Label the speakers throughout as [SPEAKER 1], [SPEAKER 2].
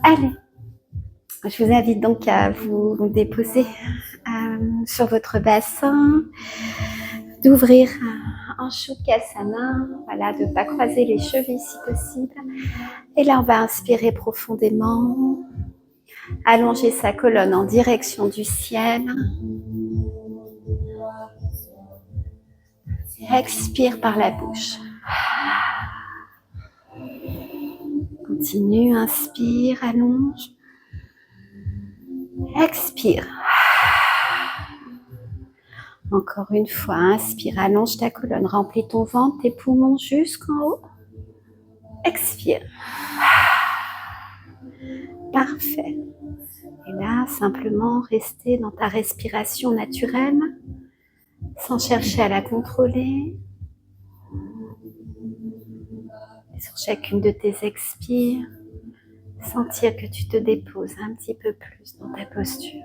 [SPEAKER 1] Allez, je vous invite donc à vous déposer sur votre bassin, d'ouvrir en Shukrasana, voilà, de ne pas croiser les chevilles si possible. Et là, on va inspirer profondément, allonger sa colonne en direction du ciel. Expire par la bouche. Continue, inspire, allonge. Expire. Encore une fois, inspire, allonge ta colonne, remplis ton ventre, tes poumons jusqu'en haut. Expire. Parfait. Et là, simplement rester dans ta respiration naturelle, sans chercher à la contrôler. Et sur chacune de tes expires, sentir que tu te déposes un petit peu plus dans ta posture.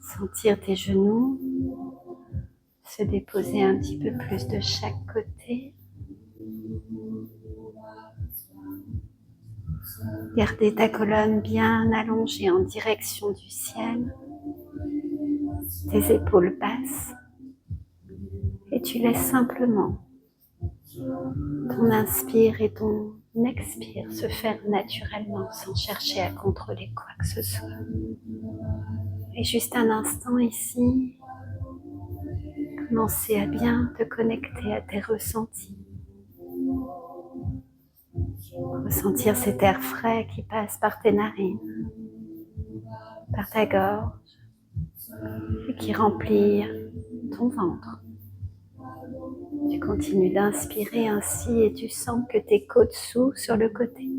[SPEAKER 1] Sentir tes genoux se déposer un petit peu plus de chaque côté. Garder ta colonne bien allongée en direction du ciel, tes épaules basses, et tu laisses simplement ton inspire et ton expire se faire naturellement sans chercher à contrôler quoi que ce soit. Et juste un instant ici, commencer à bien te connecter à tes ressentis. Ressentir cet air frais qui passe par tes narines, par ta gorge, et qui remplit ton ventre. Tu continues d'inspirer ainsi et tu sens que tes côtes s'ouvrent sur le côté.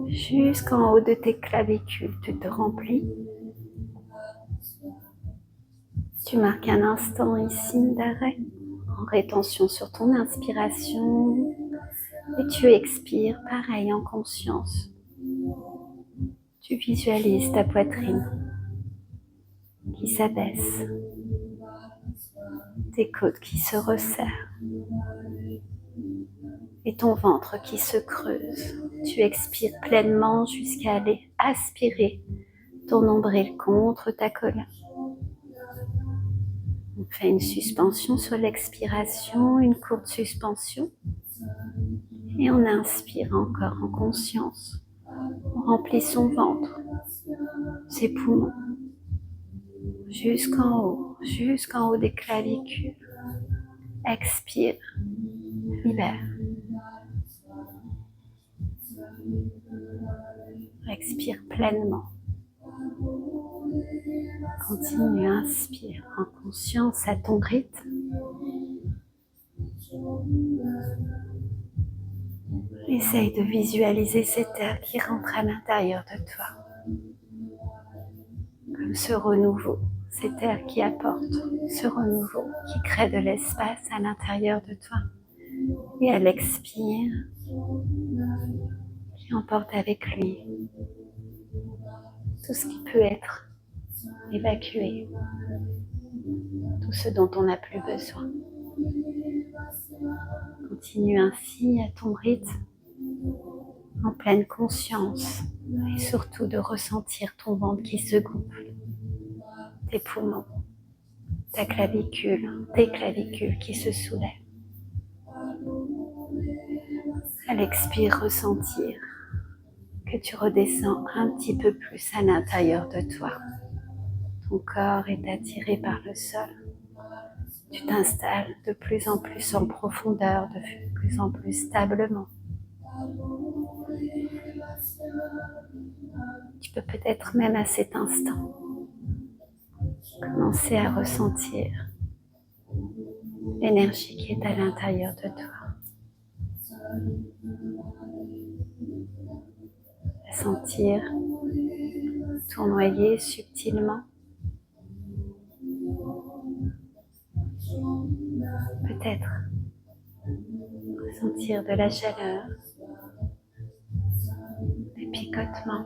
[SPEAKER 1] Jusqu'en haut de tes clavicules, tu te remplis. Tu marques un instant ici d'arrêt, en rétention sur ton inspiration, et tu expires pareil en conscience. Tu visualises ta poitrine qui s'abaisse, tes côtes qui se resserrent et ton ventre qui se creuse. Tu expires pleinement jusqu'à aller aspirer ton nombril contre ta colonne. On fait une suspension sur l'expiration, une courte suspension. Et on inspire encore en conscience. On remplit son ventre, ses poumons, jusqu'en haut des clavicules. Expire, libère. Expire pleinement. Continue, inspire en conscience à ton rythme. Essaye de visualiser cet air qui rentre à l'intérieur de toi. Comme ce renouveau, cet air qui apporte ce renouveau, qui crée de l'espace à l'intérieur de toi. Et à l'expire, qui emporte avec lui tout ce qui peut être évacué, tout ce dont on n'a plus besoin. Continue ainsi à ton rythme, en pleine conscience, et surtout de ressentir ton ventre qui se gonfle, tes poumons, ta clavicule, tes clavicules qui se soulèvent. À l'expire, ressentir que tu redescends un petit peu plus à l'intérieur de toi. Ton corps est attiré par le sol. Tu t'installes de plus en plus en profondeur, de plus en plus stablement. Tu peux peut-être même à cet instant commencer à ressentir l'énergie qui est à l'intérieur de toi. À sentir tournoyer subtilement. Peut-être ressentir de la chaleur, des picotements.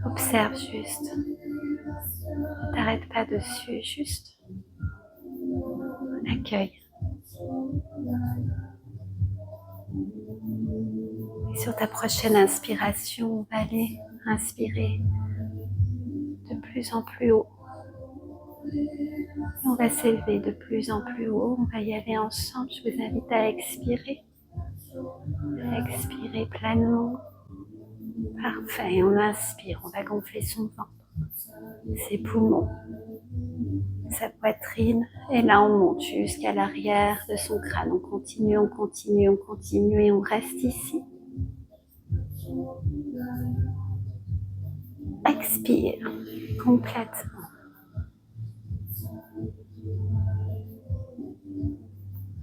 [SPEAKER 1] Observe juste. Ne t'arrête pas dessus, juste accueille Et sur ta prochaine inspiration, on va aller inspirer de plus en plus haut. Et on va s'élever de plus en plus haut. On va y aller ensemble. Je vous invite à expirer. Expirer pleinement. Parfait. On inspire. On va gonfler son ventre, ses poumons, sa poitrine. Et là, on monte jusqu'à l'arrière de son crâne. On continue, on continue, on continue et on reste ici. Expire complètement.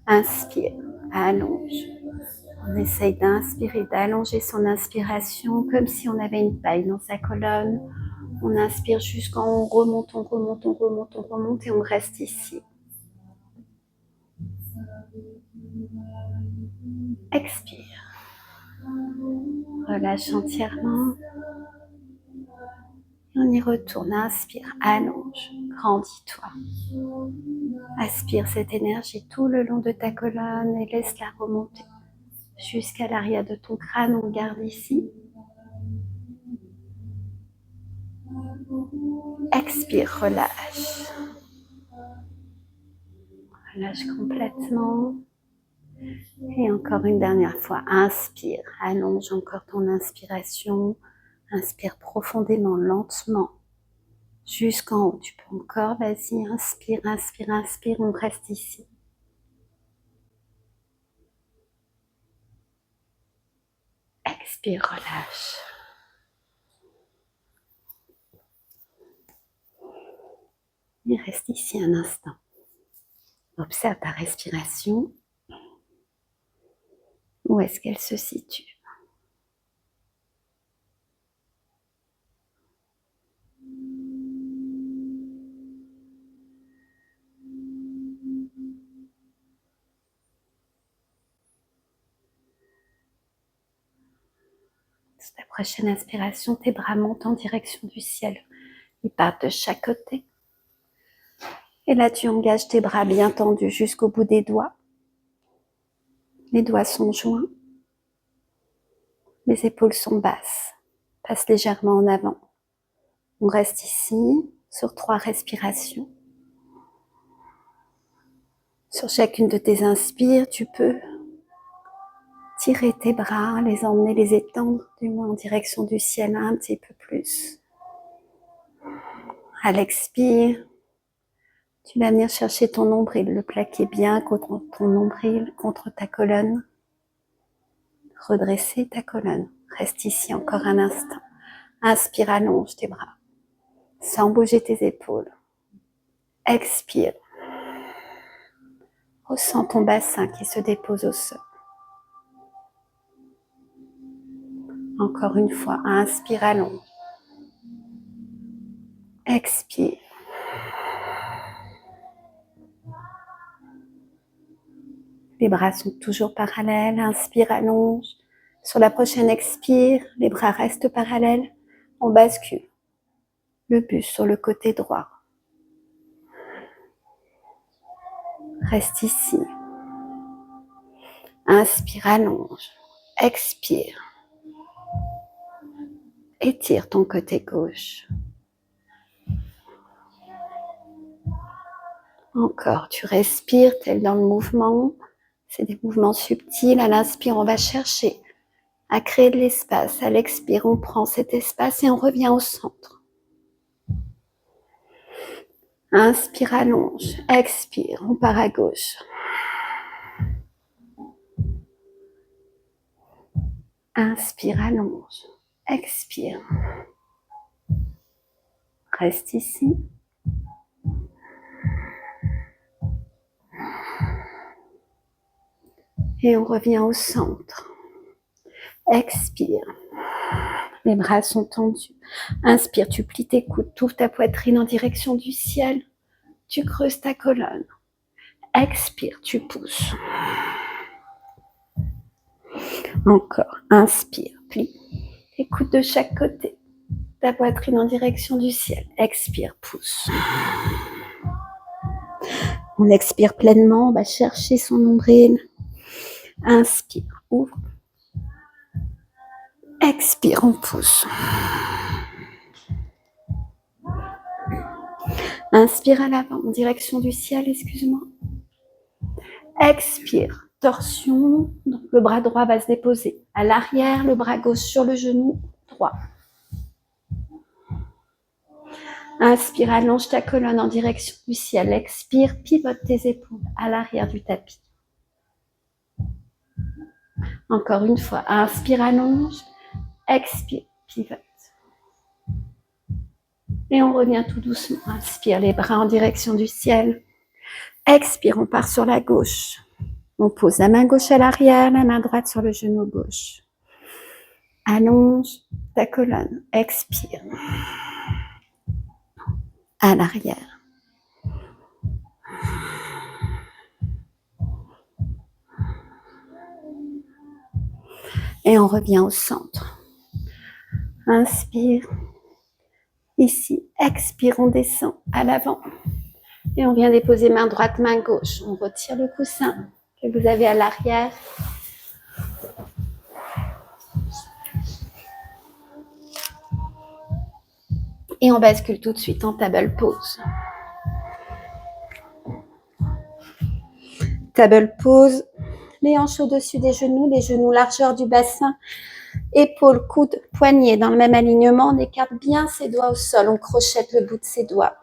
[SPEAKER 1] Inspire, allonge. On essaye d'inspirer, d'allonger son inspiration comme si on avait une paille dans sa colonne. On inspire jusqu'en haut, on remonte, on remonte, on remonte, on remonte et on reste ici. Expire. Relâche entièrement. Et on y retourne. Inspire, allonge, grandis-toi. Aspire cette énergie tout le long de ta colonne et laisse-la remonter jusqu'à l'arrière de ton crâne. On garde ici. Expire, relâche. Relâche complètement. Et encore une dernière fois, inspire, allonge encore ton inspiration. Inspire profondément, lentement, jusqu'en haut. Tu peux encore, vas-y, inspire, inspire, inspire, on reste ici. Expire, relâche. Et reste ici un instant. Observe ta respiration. Où est-ce qu'elle se situe? Sur ta prochaine inspiration, tes bras montent en direction du ciel. Ils partent de chaque côté. Et là, tu engages tes bras bien tendus jusqu'au bout des doigts. Les doigts sont joints. Les épaules sont basses. Passe légèrement en avant. On reste ici sur 3 respirations. Sur chacune de tes inspires, tu peux tirer tes bras, les emmener, les étendre, du moins en direction du ciel un petit peu plus. À l'expire, tu vas venir chercher ton nombril, le plaquer bien contre ton nombril, contre ta colonne. Redresser ta colonne. Reste ici encore un instant. Inspire, allonge tes bras, sans bouger tes épaules. Expire. Ressens ton bassin qui se dépose au sol. Encore une fois, inspire, allonge. Expire. Les bras sont toujours parallèles. Inspire, allonge. Sur la prochaine expire, les bras restent parallèles. On bascule le buste sur le côté droit. Reste ici. Inspire, allonge. Expire. Étire ton côté gauche. Encore, tu respires tel dans le mouvement. C'est des mouvements subtils. À l'inspire, on va chercher à créer de l'espace. À l'expire, on prend cet espace et on revient au centre. Inspire, allonge. Expire, on part à gauche. Inspire, allonge. Expire. Reste ici. Et on revient au centre. Expire. Les bras sont tendus. Inspire, tu plies tes coudes, tu ouvres ta poitrine en direction du ciel. Tu creuses ta colonne. Expire, tu pousses. Encore. Inspire, plie. Les coudes de chaque côté. Ta poitrine en direction du ciel. Expire, pousse. On expire pleinement, on va chercher son nombril. Inspire, ouvre. Expire, on pousse. Inspire à l'avant, en direction du ciel, excuse-moi. Expire, torsion. Donc le bras droit va se déposer à l'arrière, le bras gauche sur le genou droit. Inspire, allonge ta colonne en direction du ciel. Expire, pivote tes épaules à l'arrière du tapis. Encore une fois, inspire, allonge. Expire, pivote. Et on revient tout doucement. Inspire, les bras en direction du ciel. Expire, on part sur la gauche. On pose la main gauche à l'arrière, la main droite sur le genou gauche. Allonge ta colonne. Expire. À l'arrière. Et on revient au centre. Inspire. Ici, expire, on descend à l'avant. Et on vient déposer main droite, main gauche. On retire le coussin que vous avez à l'arrière. Et on bascule tout de suite en table pose. Table pose, les hanches au-dessus des genoux, les genoux largeur du bassin, épaules, coudes, poignets dans le même alignement. On écarte bien ses doigts au sol, on crochette le bout de ses doigts.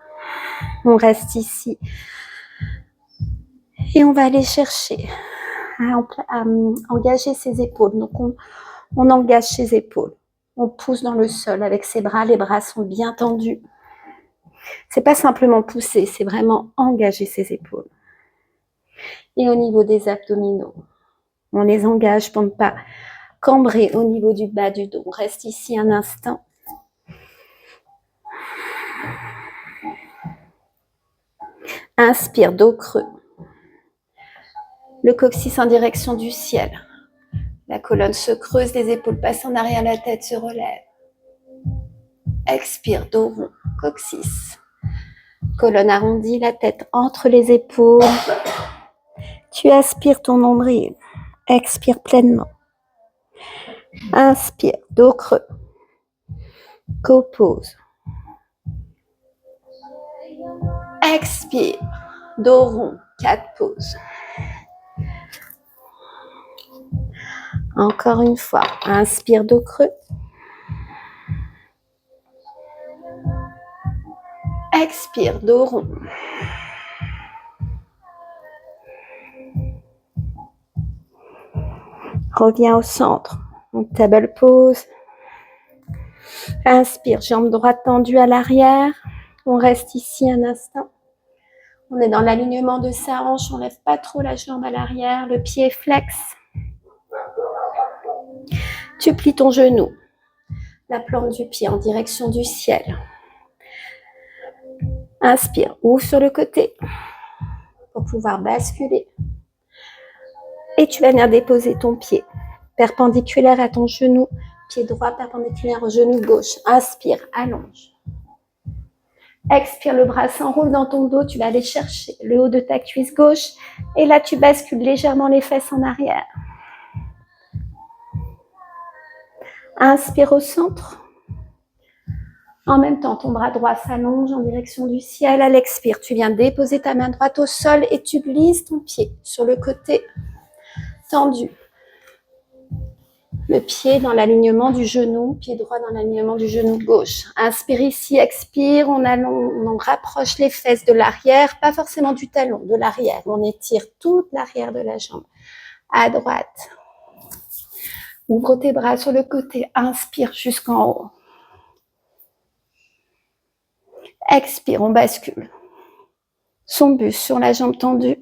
[SPEAKER 1] On reste ici. Et on va aller chercher à engager ses épaules. Donc on engage ses épaules. On pousse dans le sol avec ses bras, les bras sont bien tendus. C'est pas simplement pousser, c'est vraiment engager ses épaules. Et au niveau des abdominaux, on les engage pour ne pas cambrer au niveau du bas du dos. On reste ici un instant. Inspire, dos creux. Le coccyx en direction du ciel. La colonne se creuse, les épaules passent en arrière, la tête se relève. Expire, dos rond, coccyx. Colonne arrondie, la tête entre les épaules. Tu aspires ton nombril. Expire pleinement. Inspire, dos creux. Copose. Expire, dos rond, 4 pauses. Encore une fois, inspire, dos creux. Expire, dos rond. Reviens au centre. Donc, table pose. Inspire, jambe droite tendue à l'arrière. On reste ici un instant. On est dans l'alignement de sa hanche. On ne lève pas trop la jambe à l'arrière. Le pied flex. Tu plies ton genou. La plante du pied en direction du ciel. Inspire, ouvre sur le côté pour pouvoir basculer. Et tu vas venir déposer ton pied perpendiculaire à ton genou, pied droit perpendiculaire au genou gauche. Inspire, allonge. Expire, le bras s'enroule dans ton dos, tu vas aller chercher le haut de ta cuisse gauche et là tu bascules légèrement les fesses en arrière. Inspire au centre. En même temps, ton bras droit s'allonge en direction du ciel. À l'expire, tu viens déposer ta main droite au sol et tu glisses ton pied sur le côté tendu. Le pied dans l'alignement du genou, pied droit dans l'alignement du genou gauche. Inspire ici, expire, on rapproche les fesses de l'arrière, pas forcément du talon, de l'arrière. On étire toute l'arrière de la jambe. À droite. Ouvre tes bras sur le côté, inspire jusqu'en haut. Expire, on bascule. Son buste sur la jambe tendue.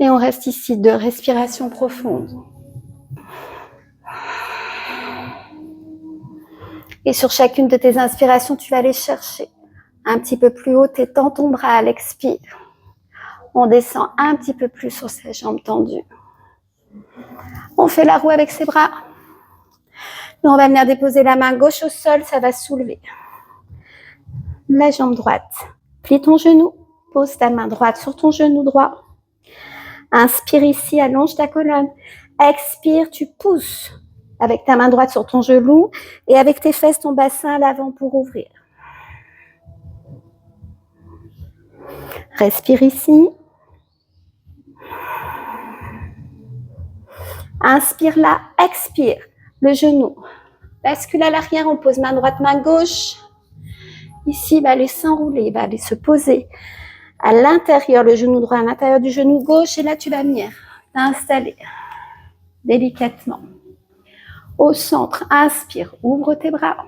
[SPEAKER 1] Et on reste ici, 2 respirations profondes. Et sur chacune de tes inspirations, tu vas aller chercher un petit peu plus haut, t'étends ton bras à l'expire. On descend un petit peu plus sur sa jambe tendue. On fait la roue avec ses bras. Et on va venir déposer la main gauche au sol, ça va soulever la jambe droite. Plie ton genou, Pose ta main droite sur ton genou droit. Inspire ici, allonge ta colonne. Expire, tu pousses avec ta main droite sur ton genou et avec tes fesses, ton bassin à l'avant pour ouvrir. Respire ici. Inspire là, expire. Le genou bascule à l'arrière, on pose main droite, main gauche. Ici, il va aller s'enrouler, il va aller se poser à l'intérieur, le genou droit à l'intérieur du genou gauche. Et là, tu vas venir t'installer délicatement. Au centre, inspire, ouvre tes bras.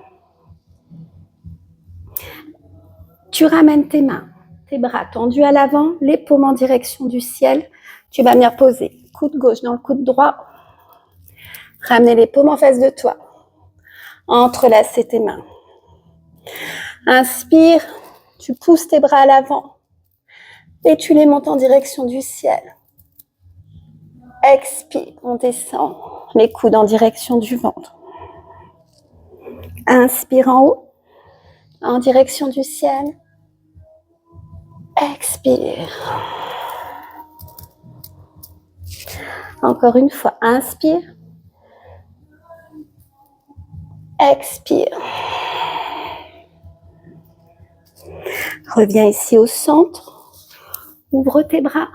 [SPEAKER 1] Tu ramènes tes mains, tes bras tendus à l'avant, les paumes en direction du ciel. Tu vas venir poser coude gauche dans le coude droit. Ramener les paumes en face de toi. Entrelacer tes mains. Inspire, tu pousses tes bras à l'avant et tu les montes en direction du ciel. Expire, on descend les coudes en direction du ventre. Inspire en haut, en direction du ciel. Expire. Encore une fois, inspire. Expire. Reviens ici au centre. Ouvre tes bras.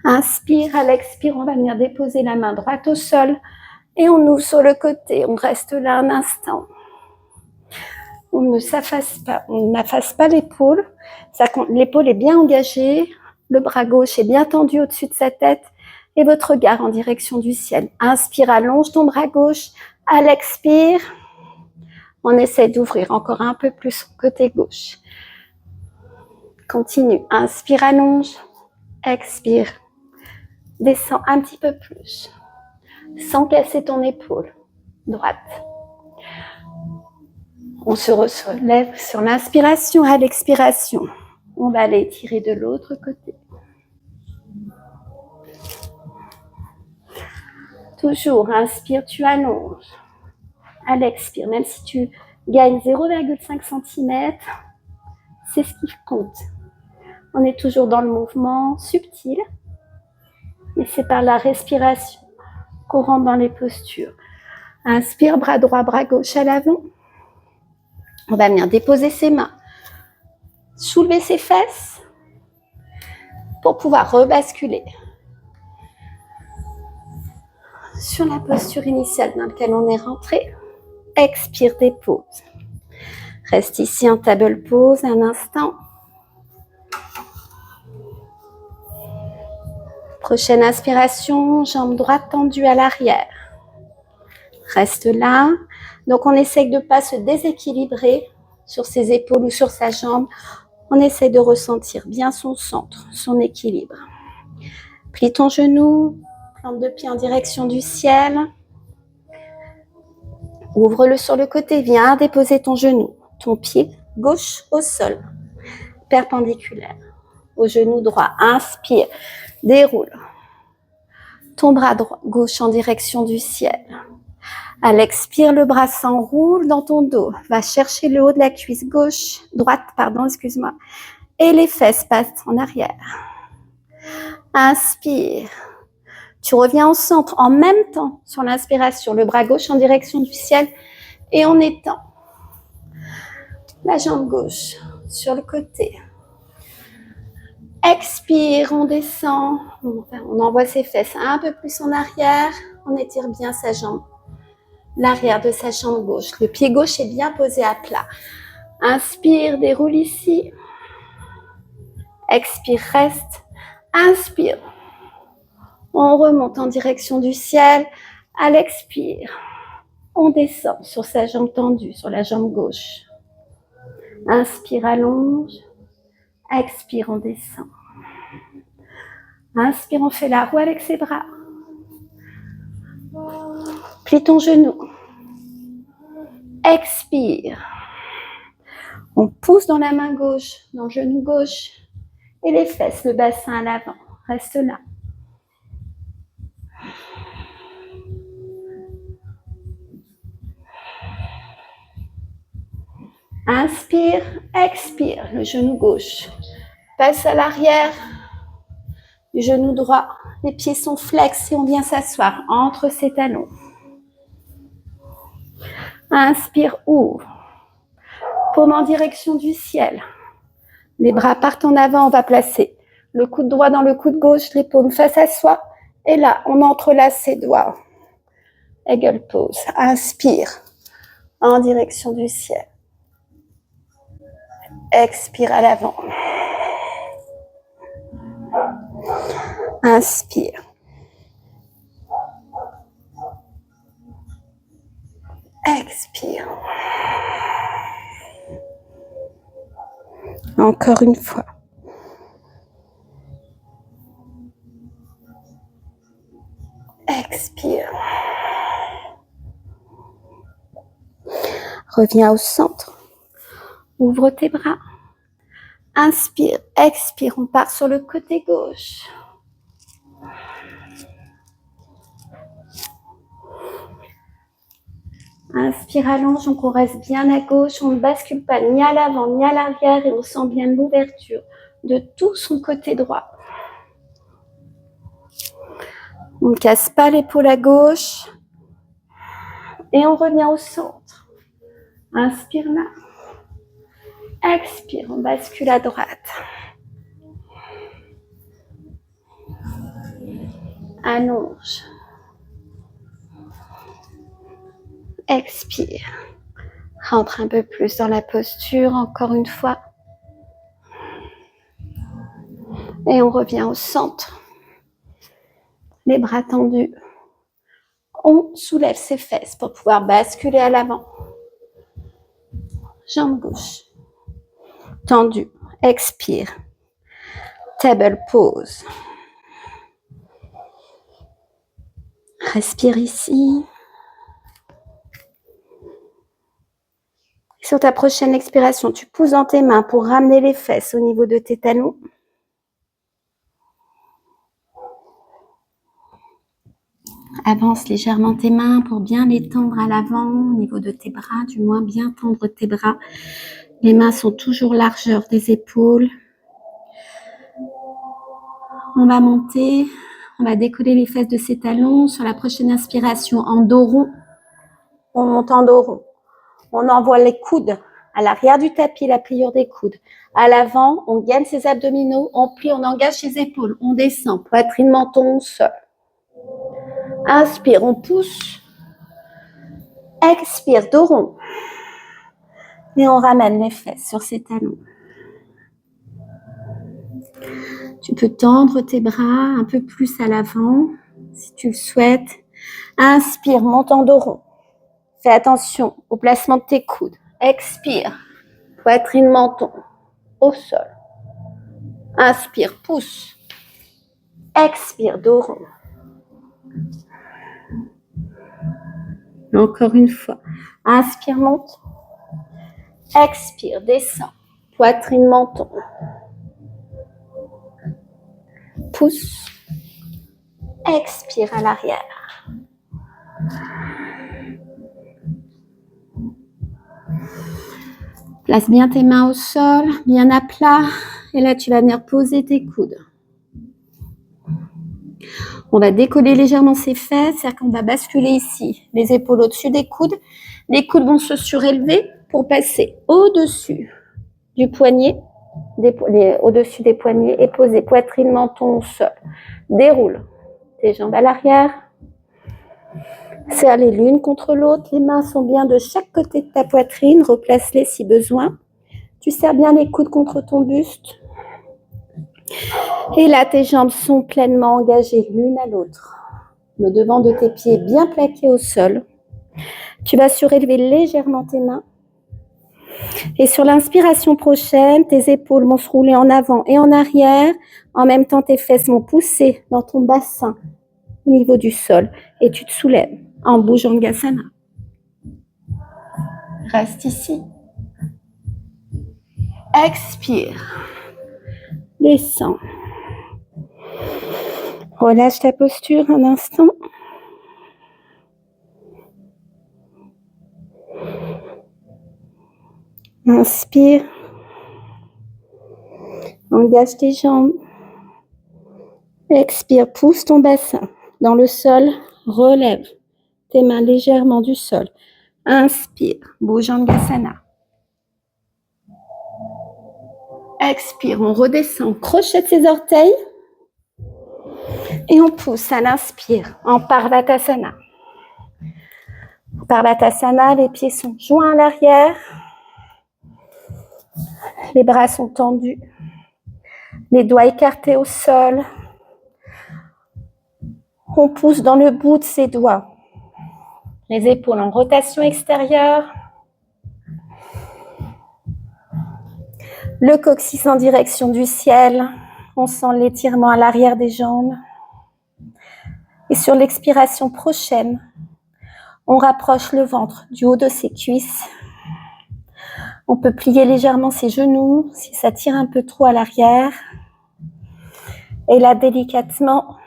[SPEAKER 1] Inspire, à l'expire, on va venir déposer la main droite au sol et on ouvre sur le côté. On reste là un instant. On ne s'afface pas, on n'afface pas l'épaule. L'épaule est bien engagée. Le bras gauche est bien tendu au-dessus de sa tête et votre regard en direction du ciel. Inspire, allonge ton bras gauche. À l'expire, on essaie d'ouvrir encore un peu plus côté gauche. Continue. Inspire, allonge. Expire. Descends un petit peu plus. Sans casser ton épaule droite. On se relève sur l'inspiration. À l'expiration, on va aller tirer de l'autre côté. Toujours, inspire, tu allonges. À l'expire, même si tu gagnes 0,5 cm, c'est ce qui compte. On est toujours dans le mouvement subtil, mais c'est par la respiration qu'on rentre dans les postures. Inspire, bras droit, bras gauche à l'avant. On va venir déposer ses mains, soulever ses fesses pour pouvoir rebasculer sur la posture initiale dans laquelle on est rentré. Expire, dépose. Reste ici en table pose un instant. Prochaine inspiration, jambe droite tendue à l'arrière. Reste là. Donc on essaye de ne pas se déséquilibrer sur ses épaules ou sur sa jambe. On essaye de ressentir bien son centre, son équilibre. Plie ton genou, plante de pied en direction du ciel. Ouvre-le sur le côté, viens déposer ton genou, ton pied gauche au sol, perpendiculaire au genou droit. Inspire, déroule ton bras gauche en direction du ciel. À l'expire, le bras s'enroule dans ton dos. Va chercher le haut de la cuisse droite, et les fesses passent en arrière. Inspire. Tu reviens au centre en même temps sur l'inspiration, le bras gauche en direction du ciel et on étend la jambe gauche sur le côté. Expire, on descend, on envoie ses fesses un peu plus en arrière, on étire bien sa jambe, l'arrière de sa jambe gauche. Le pied gauche est bien posé à plat. Inspire, déroule ici. Expire, reste. Inspire. On remonte en direction du ciel. À l'expire, on descend sur sa jambe tendue, sur la jambe gauche. Inspire, allonge. Expire, on descend. Inspire, on fait la roue avec ses bras. Plie ton genou. Expire. On pousse dans la main gauche, dans le genou gauche. Et les fesses, le bassin à l'avant. Reste là. Inspire, expire, le genou gauche Passe à l'arrière du genou droit. Les pieds sont flex et on vient s'asseoir entre ses talons. Inspire, ouvre. Paume en direction du ciel. Les bras partent en avant, on va placer le coude droit dans le coude gauche, les paumes face à soi. Et là, on entrelace ses doigts. Eagle pose. Inspire en direction du ciel. Expire à l'avant. Inspire. Expire. Encore une fois. Expire. Reviens au centre. Ouvre tes bras. Inspire, expire. On part sur le côté gauche. Inspire, allonge, on reste bien à gauche. On ne bascule pas ni à l'avant ni à l'arrière et on sent bien l'ouverture de tout son côté droit. On ne casse pas l'épaule à gauche. Et on revient au centre. Inspire là. Expire, on bascule à droite. Allonge. Expire. Rentre un peu plus dans la posture, encore une fois. Et on revient au centre. Les bras tendus. On soulève ses fesses pour pouvoir basculer à l'avant. Jambe gauche. Tendue. Expire. Table pose. Respire ici. Sur ta prochaine expiration, tu pousses dans tes mains pour ramener les fesses au niveau de tes talons. Avance légèrement tes mains pour bien les tendre à l'avant, au niveau de tes bras, du moins bien tendre tes bras. Les mains sont toujours largeur des épaules. On va monter, on va décoller les fesses de ses talons. Sur la prochaine inspiration, en dos rond, on monte en dos rond. On envoie les coudes à l'arrière du tapis, la pliure des coudes. À l'avant, on gaine ses abdominaux, on plie, on engage ses épaules, on descend, poitrine, menton, sol. Inspire, on pousse. Expire, dos rond. Et on ramène les fesses sur ses talons. Tu peux tendre tes bras un peu plus à l'avant, si tu le souhaites. Inspire, monte en dos rond. Fais attention au placement de tes coudes. Expire, poitrine, menton, au sol. Inspire, pousse. Expire, dos rond. Encore une fois. Inspire, monte. Expire, descend. Poitrine, menton. Pousse. Expire à l'arrière. Place bien tes mains au sol, bien à plat. Et là, tu vas venir poser tes coudes. On va décoller légèrement ses fesses, c'est-à-dire qu'on va basculer ici, les épaules au-dessus des coudes. Les coudes vont se surélever pour passer au-dessus du poignet, au-dessus des poignets et poser poitrine, menton au sol. Déroule tes jambes à l'arrière. Serre-les l'une contre l'autre. Les mains sont bien de chaque côté de ta poitrine. Replace-les si besoin. Tu serres bien les coudes contre ton buste. Et là, tes jambes sont pleinement engagées l'une à l'autre. Le devant de tes pieds bien plaqué au sol. Tu vas surélever légèrement tes mains. Et sur l'inspiration prochaine, tes épaules vont se rouler en avant et en arrière. En même temps, tes fesses vont pousser dans ton bassin au niveau du sol. Et tu te soulèves en Bhujangasana. Reste ici. Expire. Descends. Relâche ta posture un instant. Inspire. Engage tes jambes. Expire, pousse ton bassin dans le sol. Relève tes mains légèrement du sol. Inspire, Bhujangasana. Expire, on redescend, on crochette ses orteils. Et on pousse à l'inspire en Parvatasana. Parvatasana, les pieds sont joints à l'arrière. Les bras sont tendus. Les doigts écartés au sol. On pousse dans le bout de ses doigts. Les épaules en rotation extérieure. Le coccyx en direction du ciel. On sent l'étirement à l'arrière des jambes. Et sur l'expiration prochaine, on rapproche le ventre du haut de ses cuisses. On peut plier légèrement ses genoux si ça tire un peu trop à l'arrière. Et là, délicatement,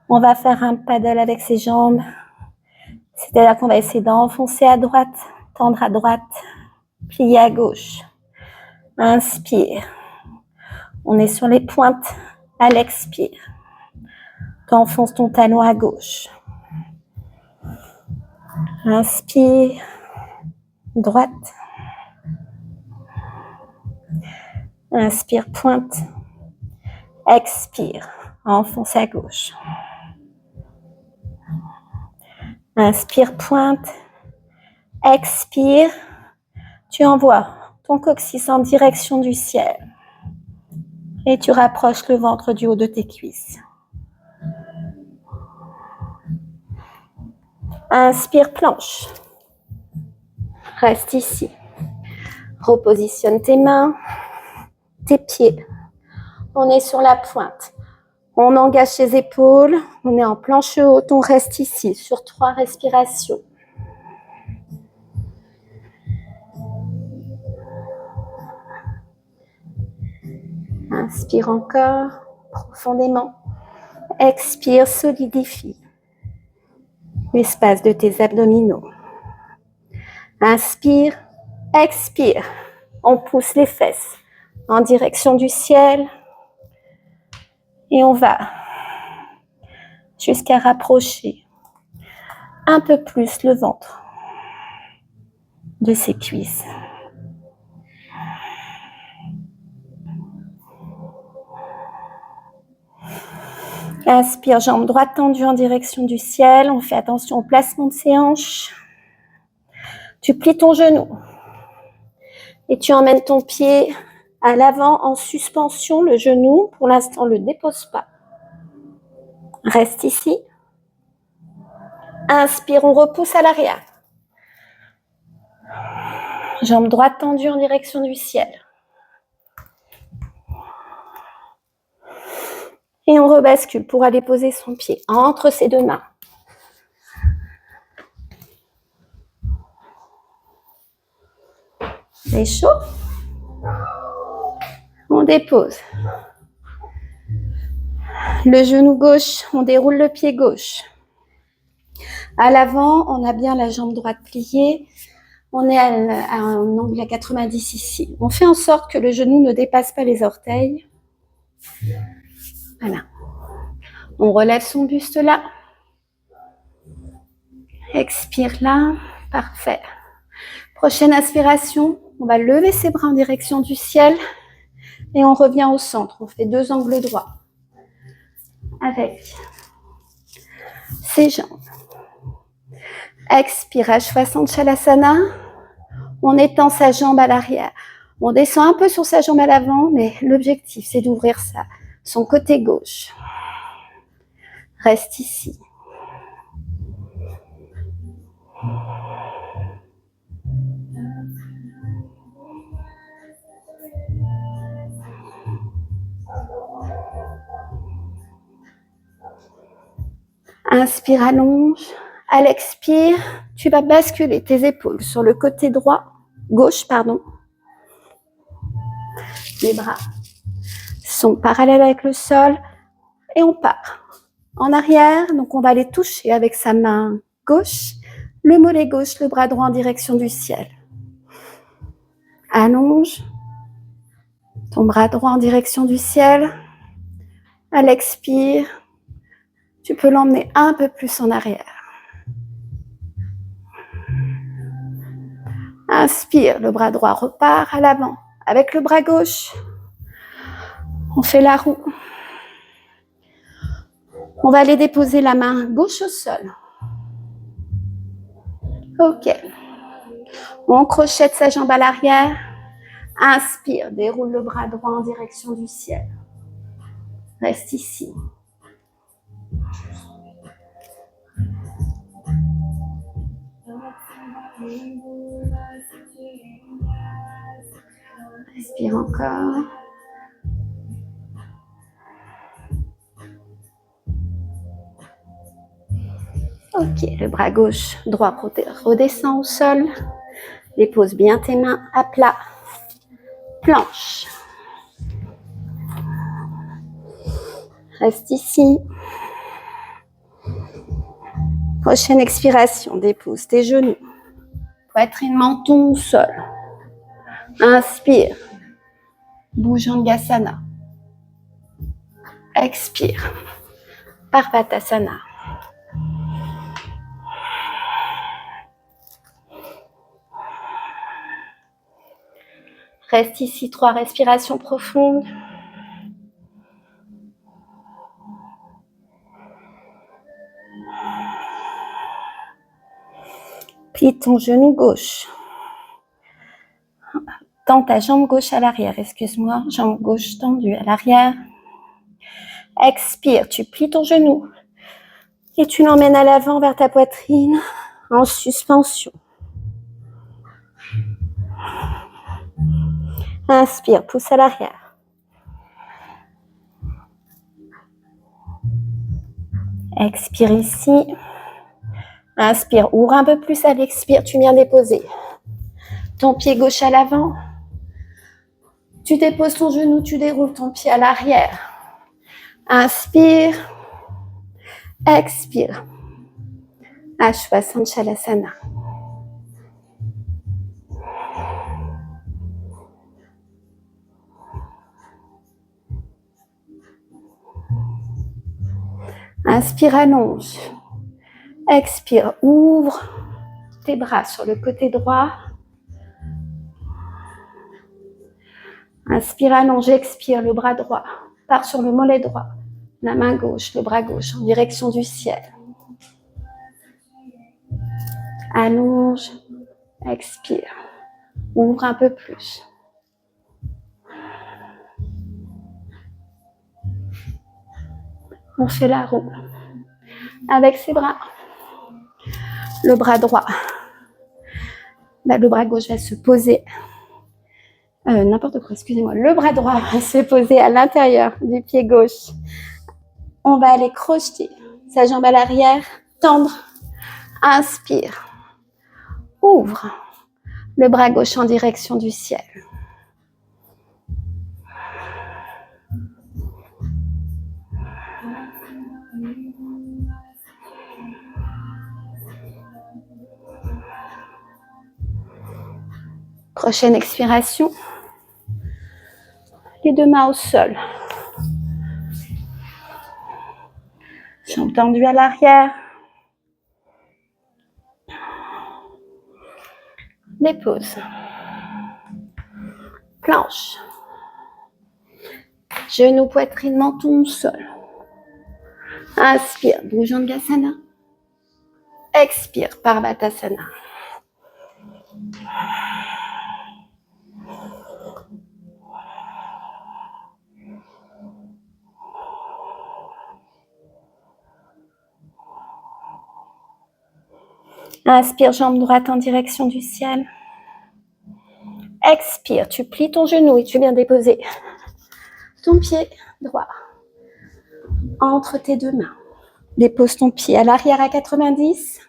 [SPEAKER 1] on va faire un paddle avec ses jambes. C'est-à-dire qu'on va essayer d'enfoncer à droite, tendre à droite, plier à gauche. Inspire. On est sur les pointes à l'expire. T'enfonces ton talon à gauche. Inspire. Droite. Inspire, pointe. Expire. Enfonce à gauche. Inspire, pointe. Expire. Tu envoies ton coccyx en direction du ciel. Et tu rapproches le ventre du haut de tes cuisses. Inspire, planche. Reste ici. Repositionne tes mains, tes pieds. On est sur la pointe. On engage ses épaules. On est en planche haute. On reste ici sur 3 respirations. Inspire encore profondément. Expire, solidifie l'espace de tes abdominaux. Inspire, expire. On pousse les fesses en direction du ciel. Et on va jusqu'à rapprocher un peu plus le ventre de ses cuisses. Inspire, jambe droite tendue en direction du ciel. On fait attention au placement de ses hanches. Tu plies ton genou et tu emmènes ton pied à l'avant en suspension. Le genou, pour l'instant, ne le dépose pas. Reste ici. Inspire, on repousse à l'arrière. Jambe droite tendue en direction du ciel. Et on rebascule pour aller poser son pied entre ses 2 mains. C'est chaud. On dépose. Le genou gauche, on déroule le pied gauche. À l'avant, on a bien la jambe droite pliée. On est à un angle à 90 ici. On fait en sorte que le genou ne dépasse pas les orteils. Voilà. On relève son buste là. Expire là. Parfait. Prochaine inspiration, on va lever ses bras en direction du ciel et on revient au centre. On fait 2 angles droits avec ses jambes. Expire, H60 Shalasana. On étend sa jambe à l'arrière. On descend un peu sur sa jambe à l'avant, mais l'objectif, c'est d'ouvrir son côté gauche. Reste ici. Inspire, allonge. À l'expire, tu vas basculer tes épaules sur le côté gauche. Les bras sont parallèles avec le sol et on part en arrière. Donc, on va aller toucher avec sa main gauche, le mollet gauche, le bras droit en direction du ciel. Allonge Ton bras droit en direction du ciel. À l'expire, tu peux l'emmener un peu plus en arrière. Inspire, le bras droit repart à l'avant. Avec le bras gauche, on fait la roue. On va aller déposer la main gauche au sol. Ok. On crochette sa jambe à l'arrière. Inspire, déroule le bras droit en direction du ciel. Reste ici. Respire encore. Ok, le bras gauche, droit redescend au sol. Dépose bien tes mains à plat. Planche. Reste ici. Prochaine expiration, dépose tes genoux. Poitrine, menton au sol. Inspire. Bhujangasana. Expire. Parvatasana. Reste ici 3 respirations profondes. Plie ton genou gauche. Tends ta jambe gauche à l'arrière, excuse-moi. Jambe gauche tendue à l'arrière. Expire, tu plies ton genou. Et tu l'emmènes à l'avant vers ta poitrine en suspension. Inspire, pousse à l'arrière. Expire ici. Inspire, ouvre un peu plus à l'expire, tu viens déposer ton pied gauche à l'avant. Tu déposes ton genou, tu déroules ton pied à l'arrière. Inspire. Expire. Ashwasandchalasana. Inspire, allonge. Expire, ouvre tes bras sur le côté droit. Inspire, allonge, expire, le bras droit part sur le mollet droit. La main gauche, le bras gauche en direction du ciel. Allonge, expire, ouvre un peu plus. On fait la roue avec ses bras. Le bras droit, le bras gauche va se poser, n'importe quoi, excusez-moi. Le bras droit va se poser à l'intérieur du pied gauche. On va aller crocheter sa jambe à l'arrière, tendre, inspire, ouvre le bras gauche en direction du ciel. Prochaine expiration. Les 2 mains au sol. Jambe tendue à l'arrière. Dépose. Planche. Genou, poitrine, menton au sol. Inspire, Bhujangasana. Expire, Parvatasana. Inspire, jambe droite en direction du ciel. Expire, tu plies ton genou et tu viens déposer ton pied droit entre tes 2 mains. Dépose ton pied à l'arrière à 90.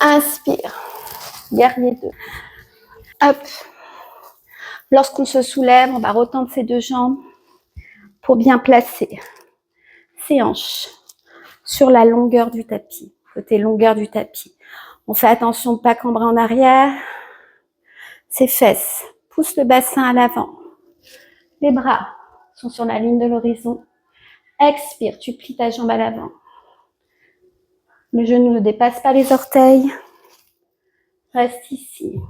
[SPEAKER 1] Inspire, guerrier 2. Hop. Lorsqu'on se soulève, on va retendre ses 2 jambes pour bien placer ses hanches sur la longueur du tapis, côté longueur du tapis. On fait attention de ne pas cambrer en arrière. Ses fesses poussent le bassin à l'avant. Les bras sont sur la ligne de l'horizon. Expire, tu plies ta jambe à l'avant. Le genou ne dépasse pas les orteils. Reste ici.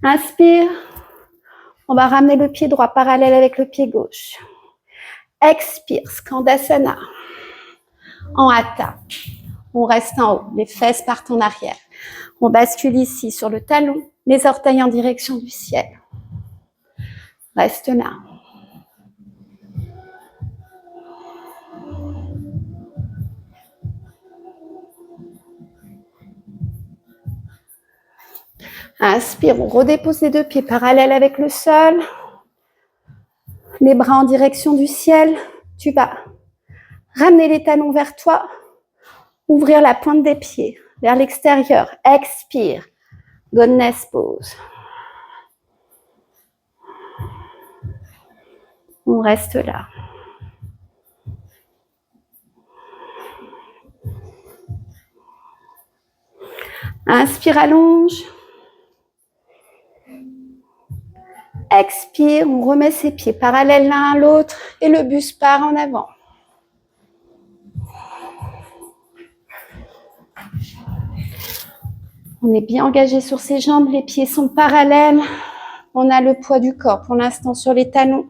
[SPEAKER 1] Inspire. On va ramener le pied droit parallèle avec le pied gauche. Expire, Skandasana. En hatha. On reste en haut. Les fesses partent en arrière. On bascule ici sur le talon. Les orteils en direction du ciel. Reste là. Inspire, on redépose les deux pieds parallèles avec le sol. Les bras en direction du ciel. Tu vas ramener les talons vers toi. Ouvrir la pointe des pieds vers l'extérieur. Expire. Godness pose. On reste là. Inspire, allonge. Expire, on remet ses pieds parallèles l'un à l'autre et le buste part en avant. On est bien engagé sur ses jambes, les pieds sont parallèles. On a le poids du corps pour l'instant sur les talons.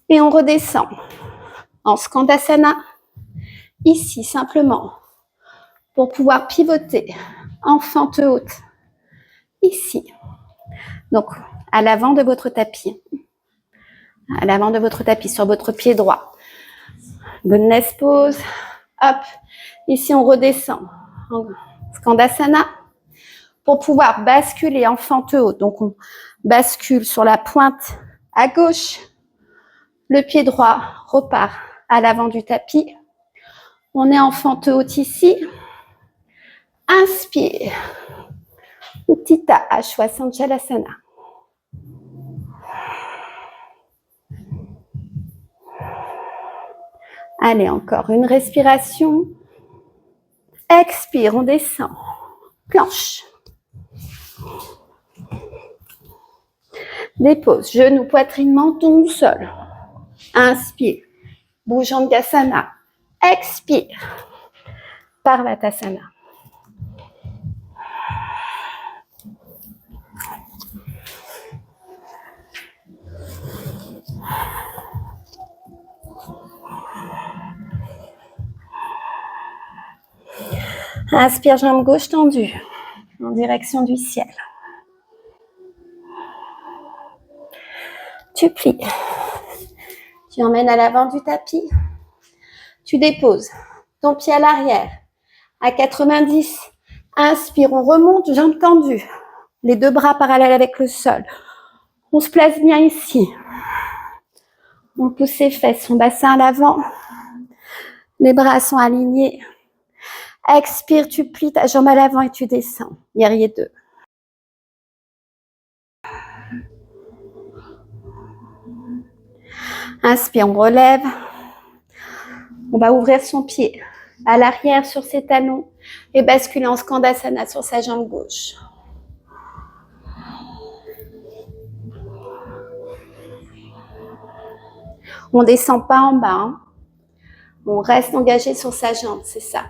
[SPEAKER 1] Et on redescend en Skandasana. Ici, simplement, pour pouvoir pivoter en fente haute. Ici. Donc, à l'avant de votre tapis. À l'avant de votre tapis, sur votre pied droit. Godness pose. Hop. Ici, on redescend en Skandasana pour pouvoir basculer en fente haute. Donc, on bascule sur la pointe à gauche. Le pied droit repart à l'avant du tapis. On est en fente haute ici. Inspire. Utthita Ashwasandhalasana. Allez, encore une respiration. Expire, on descend. Planche. Dépose, genou, poitrine, menton au sol. Inspire. Bhujangasana. Expire. Parvatasana. Inspire, jambe gauche tendue en direction du ciel. Tu plies. Tu emmènes à l'avant du tapis. Tu déposes ton pied à l'arrière à 90. Inspire, on remonte, jambes tendues. Les deux bras parallèles avec le sol. On se place bien ici. On pousse ses fesses, son bassin à l'avant. Les bras sont alignés. Expire, tu plies ta jambe à l'avant et tu descends. Guerrier 2. Inspire, on relève. On va ouvrir son pied à l'arrière sur ses talons et basculer en Skandasana sur sa jambe gauche. On ne descend pas en bas. Hein. On reste engagé sur sa jambe, c'est ça.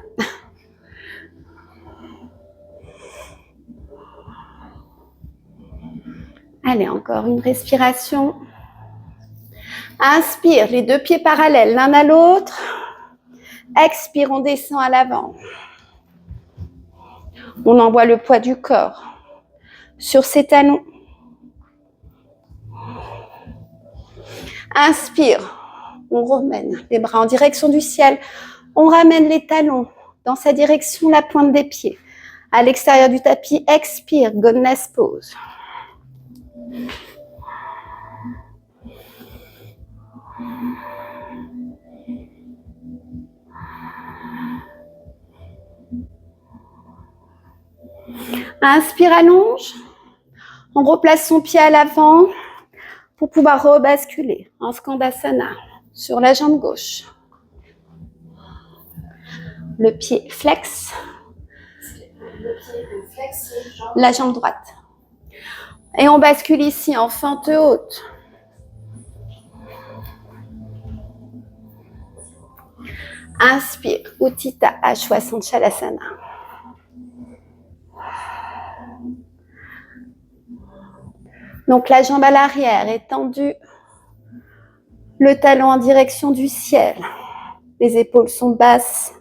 [SPEAKER 1] Allez, encore une respiration. Inspire, les deux pieds parallèles l'un à l'autre. Expire, on descend à l'avant. On envoie le poids du corps sur ses talons. Inspire, on ramène les bras en direction du ciel. On ramène les talons dans sa direction, la pointe des pieds. À l'extérieur du tapis, expire, Godness pose. Inspire, allonge. On replace son pied à l'avant pour pouvoir rebasculer en Skandasana sur la jambe gauche. Le pied flex. La jambe droite. Et on bascule ici en fente haute. Inspire, Utthita Ashwasandchalasana. Donc la jambe à l'arrière est tendue, le talon en direction du ciel, les épaules sont basses.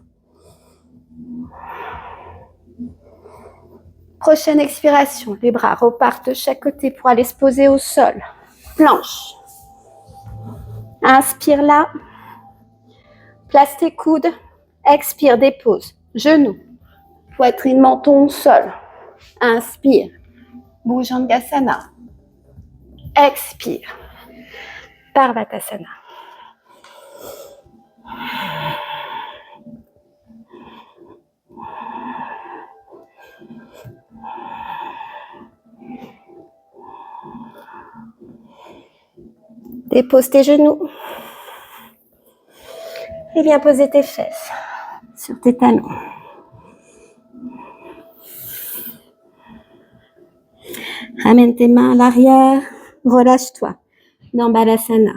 [SPEAKER 1] Prochaine expiration, les bras repartent de chaque côté pour aller se poser au sol. Planche. Inspire là, place tes coudes, expire, dépose, genoux, poitrine, menton au sol. Inspire, Bhujangasana. Expire, Parvatasana. Dépose tes genoux et viens poser tes fesses sur tes talons. Ramène tes mains à l'arrière, relâche-toi dans Balasana.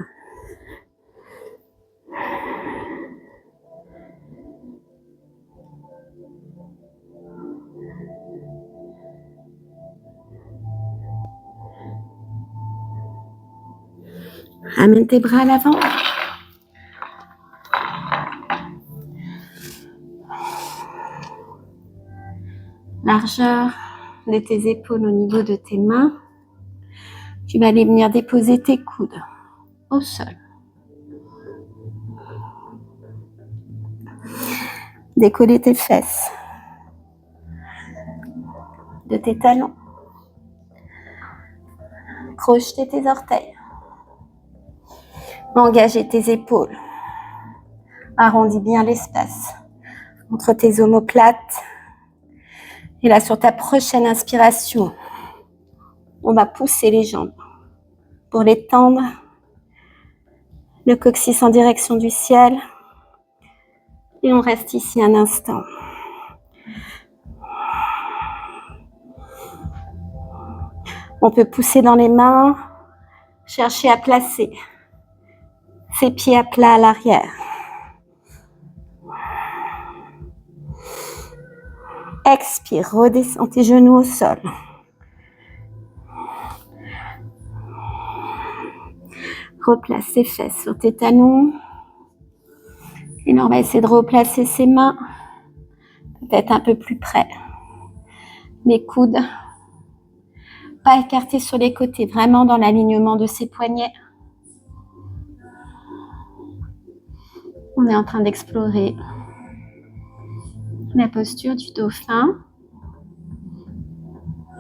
[SPEAKER 1] Ramène tes bras à l'avant. Largeur de tes épaules au niveau de tes mains. Tu vas aller venir déposer tes coudes au sol. Décoller tes fesses de tes talons. Crocheter tes orteils. Engager tes épaules. Arrondis bien l'espace entre tes omoplates. Et là, sur ta prochaine inspiration, on va pousser les jambes pour les tendre. Le coccyx en direction du ciel. Et on reste ici un instant. On peut pousser dans les mains, chercher à placer ses pieds à plat à l'arrière. Expire, redescends tes genoux au sol. Replace ses fesses sur tes talons. Et là, on va essayer de replacer ses mains, peut-être un peu plus près. Les coudes, pas écartés sur les côtés, vraiment dans l'alignement de ses poignets. On est en train d'explorer la posture du dauphin,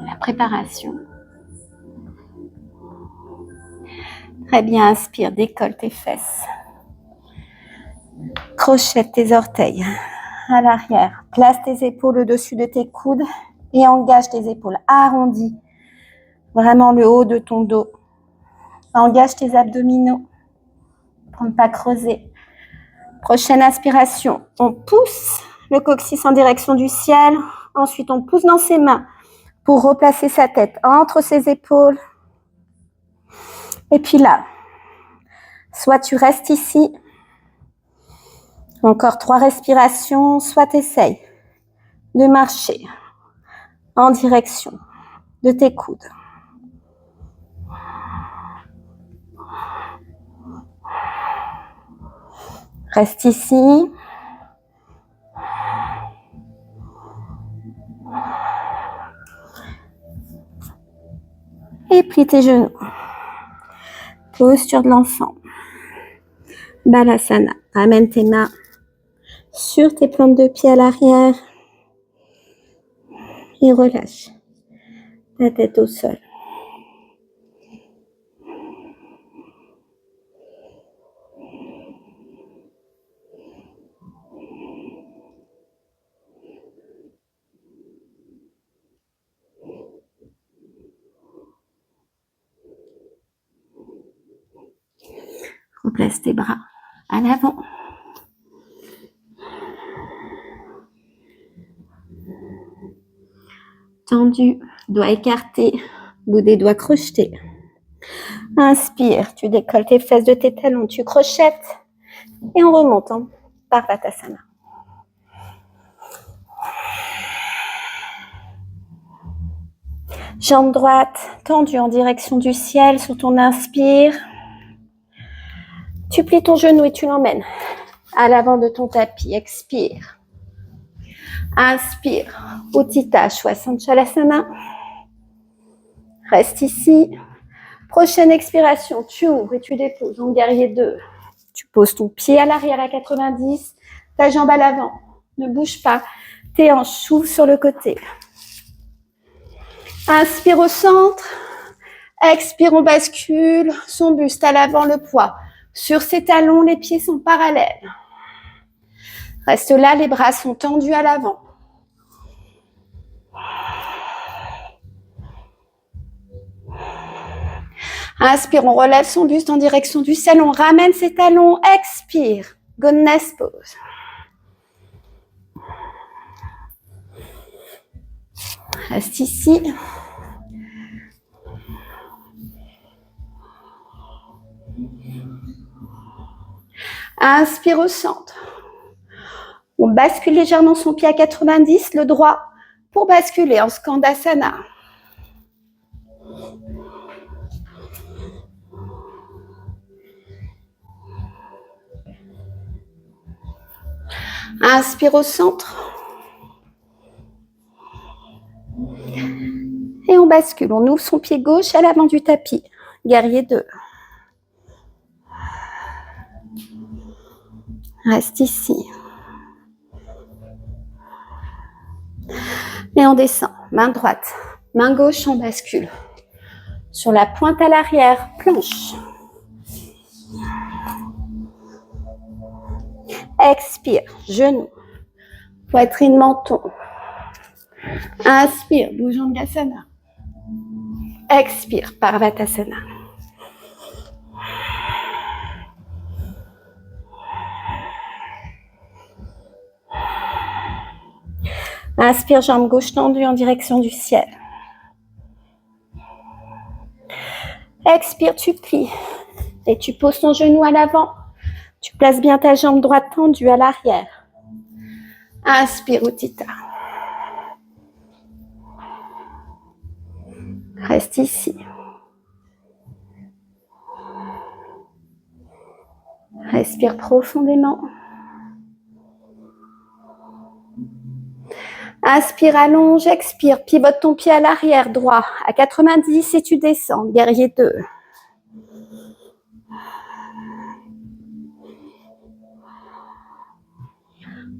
[SPEAKER 1] la préparation. Très bien, inspire, décolle tes fesses. Crochette tes orteils à l'arrière. Place tes épaules au-dessus de tes coudes et engage tes épaules. Arrondis vraiment le haut de ton dos. Engage tes abdominaux pour ne pas creuser. Prochaine inspiration, on pousse le coccyx en direction du ciel. Ensuite, on pousse dans ses mains pour replacer sa tête entre ses épaules. Et puis là, soit tu restes ici, encore 3 respirations, soit tu essayes de marcher en direction de tes coudes. Reste ici. Et plie tes genoux. Posture de l'enfant. Balasana. Ramène tes mains sur tes plantes de pied à l'arrière. Et relâche la tête au sol. place tes bras à l'avant. Tendu, doigts écartés, bout des doigts crochetés. Inspire, tu décolles tes fesses de tes talons, tu crochettes et on remonte en Parvatasana. Jambe droite tendue en direction du ciel sur ton inspire. Tu plies ton genou et tu l'emmènes à l'avant de ton tapis. Expire. Inspire. Utthita Shvasanchalasana. Reste ici. Prochaine expiration, tu ouvres et tu déposes en guerrier 2. Tu poses ton pied à l'arrière à 90, ta jambe à l'avant. Ne bouge pas. Tes hanches s'ouvrent sur le côté. Inspire au centre. Expire, on bascule. Son buste à l'avant, le poids. Sur ses talons, les pieds sont parallèles. Reste là, les bras sont tendus à l'avant. Inspire, on relève son buste en direction du ciel, on ramène ses talons, expire, goodness pose. Reste ici. Inspire au centre. On bascule légèrement son pied à 90, le droit, pour basculer en Skandasana. Inspire au centre. Et on bascule. On ouvre son pied gauche à l'avant du tapis. Guerrier 2. Reste ici. Et on descend. Main droite. Main gauche, on bascule. Sur la pointe à l'arrière, planche. Expire, genou. Poitrine, menton. Inspire, Bhujangasana. Expire, Parvatasana. Inspire, jambe gauche tendue en direction du ciel. Expire, tu plies. Et tu poses ton genou à l'avant. Tu places bien ta jambe droite tendue à l'arrière. Inspire, Utthita. Reste ici. Respire profondément. Inspire, allonge, expire. Pivote ton pied à l'arrière, droit, à 90 et tu descends. Guerrier 2.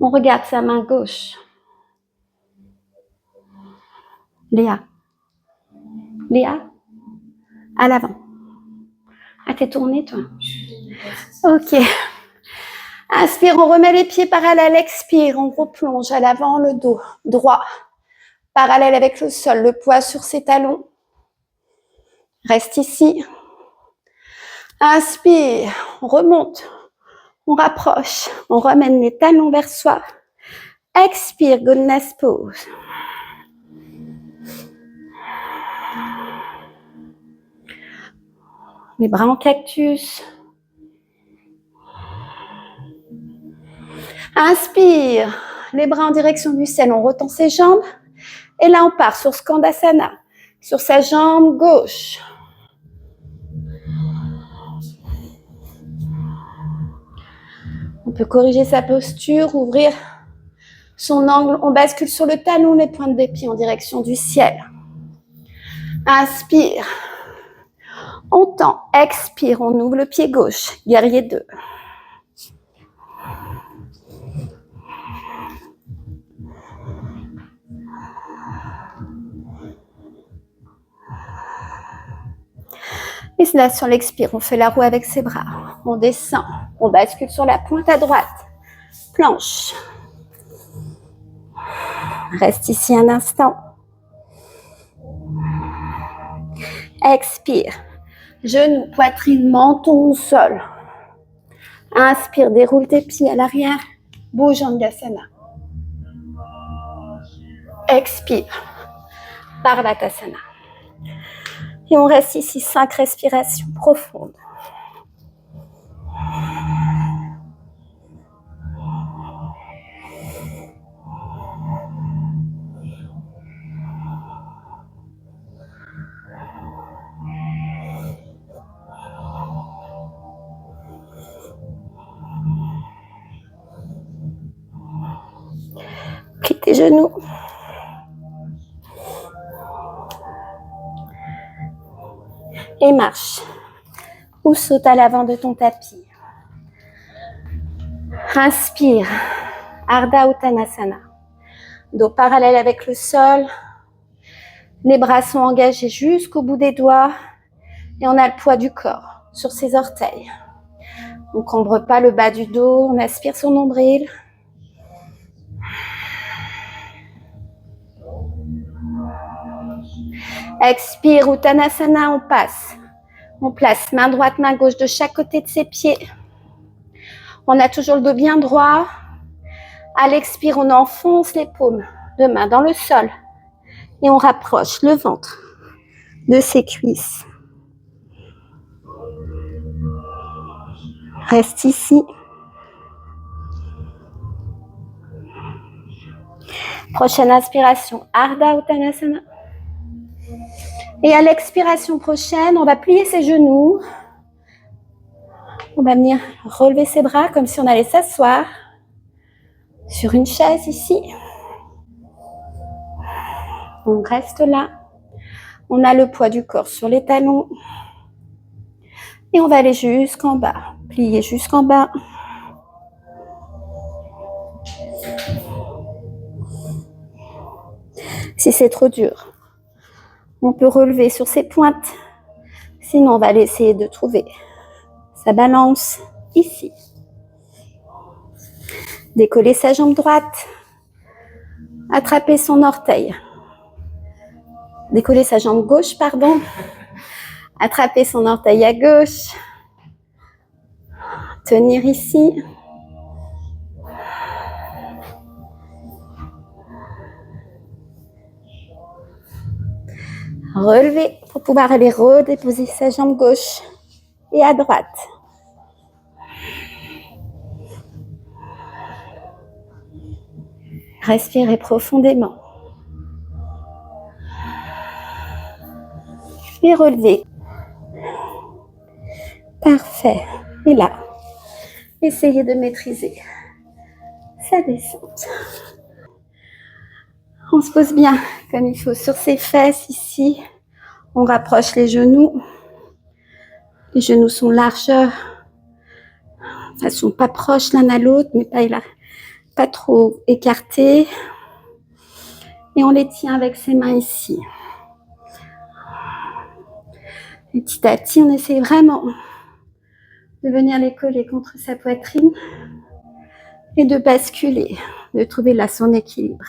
[SPEAKER 1] On regarde sa main gauche. Léa. Léa, à l'avant. Ah, t'es tournée, toi? Ok. Inspire, on remet les pieds parallèles. Expire, on replonge à l'avant, le dos droit. Parallèle avec le sol, le poids sur ses talons. Reste ici. Inspire, on remonte. On rapproche. On ramène les talons vers soi. Expire, goodness pose. Les bras en cactus. Inspire, les bras en direction du ciel, on retend ses jambes. Et là, on part sur Skandasana, sur sa jambe gauche. On peut corriger sa posture, ouvrir son angle. On bascule sur le talon, les pointes des pieds en direction du ciel. Inspire. On tend, expire, on ouvre le pied gauche. Guerrier 2. Et là, sur l'expire, on fait la roue avec ses bras. On descend, on bascule sur la pointe à droite. Planche. Reste ici un instant. Expire. Genou, poitrine, menton au sol. Inspire, déroule tes pieds à l'arrière. Bouge Angasana. Expire. Parvatasana. Et on reste ici 5 respirations profondes. Plie tes genoux. Et marche. Ou saute à l'avant de ton tapis. Inspire. Ardha Uttanasana. Dos parallèle avec le sol. Les bras sont engagés jusqu'au bout des doigts. Et on a le poids du corps sur ses orteils. On ne cambre pas le bas du dos. On aspire son nombril. Expire, Uttanasana, on passe. On place main droite, main gauche de chaque côté de ses pieds. On a toujours le dos bien droit. À l'expire, on enfonce les paumes de main dans le sol. Et on rapproche le ventre de ses cuisses. Reste ici. Prochaine inspiration, Ardha Uttanasana. Et à l'expiration prochaine, on va plier ses genoux. On va venir relever ses bras comme si on allait s'asseoir sur une chaise ici. On reste là. On a le poids du corps sur les talons. Et on va aller jusqu'en bas. Plier jusqu'en bas. Si c'est trop dur, on peut relever sur ses pointes. Sinon, on va aller essayer de trouver sa balance ici. Décoller sa jambe droite. Attraper son orteil. Décoller sa jambe gauche, pardon. Attraper son orteil à gauche. Tenir ici. Relever pour pouvoir aller redéposer sa jambe gauche et à droite. Respirez profondément. Et relevez. Parfait. Et là, essayez de maîtriser sa descente. On se pose bien comme il faut sur ses fesses ici. On rapproche les genoux. Les genoux sont larges. Elles ne sont pas proches l'un à l'autre, mais pas trop écartés. Et on les tient avec ses mains ici. Et petit à petit, on essaie vraiment de venir les coller contre sa poitrine et de basculer, de trouver là son équilibre.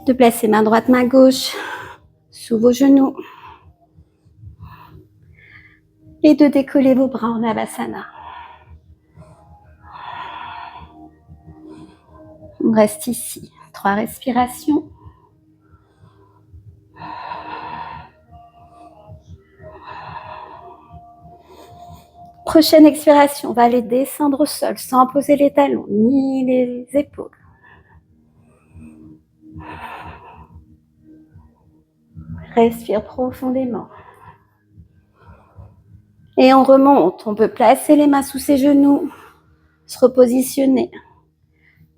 [SPEAKER 1] De placer main droite, main gauche sous vos genoux et de décoller vos bras en Navasana. On reste ici. 3 respirations. Prochaine expiration, on va aller descendre au sol sans poser les talons ni les épaules. Respire profondément. Et on remonte. On peut placer les mains sous ses genoux, se repositionner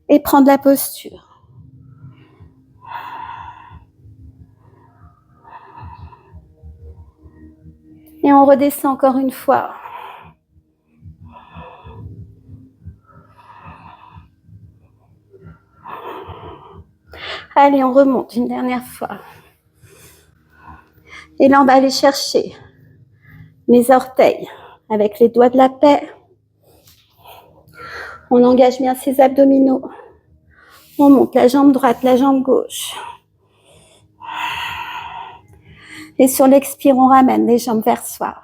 [SPEAKER 1] et prendre la posture. Et on redescend encore une fois. Allez, on remonte une dernière fois. Et là, on va aller chercher les orteils avec les doigts de la paix. On engage bien ses abdominaux. On monte la jambe droite, la jambe gauche. Et sur l'expire, on ramène les jambes vers soi.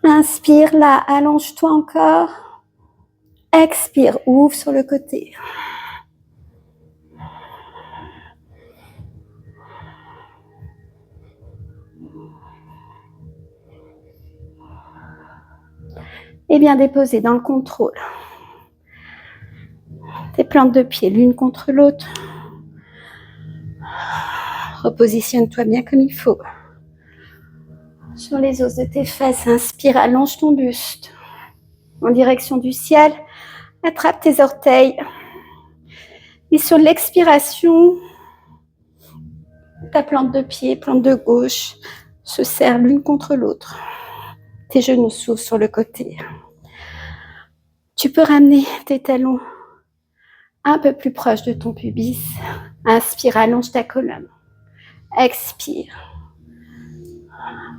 [SPEAKER 1] Inspire là, allonge-toi encore. Expire, ouvre sur le côté. Et bien déposer dans le contrôle. Tes plantes de pied l'une contre l'autre. Repositionne-toi bien comme il faut. Sur les os de tes fesses, inspire, allonge ton buste. En direction du ciel, attrape tes orteils. Et sur l'expiration, ta plante de pied, plante de gauche, se serrent l'une contre l'autre. Tes genoux s'ouvrent sur le côté. Tu peux ramener tes talons un peu plus proche de ton pubis. Inspire, allonge ta colonne. Expire.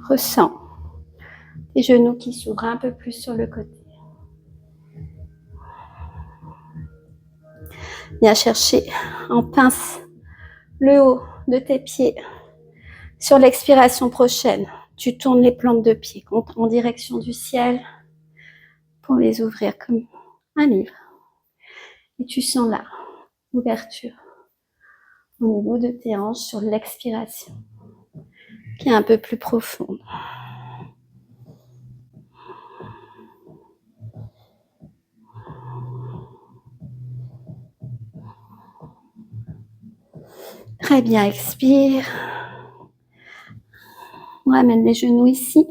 [SPEAKER 1] Ressens tes genoux qui s'ouvrent un peu plus sur le côté. Viens chercher en pince le haut de tes pieds. Sur l'expiration prochaine, tu tournes les plantes de pied en direction du ciel pour les ouvrir comme un livre. Et tu sens là l'ouverture au niveau de tes hanches sur l'expiration, qui est un peu plus profonde. Très bien, expire. On ramène les genoux ici.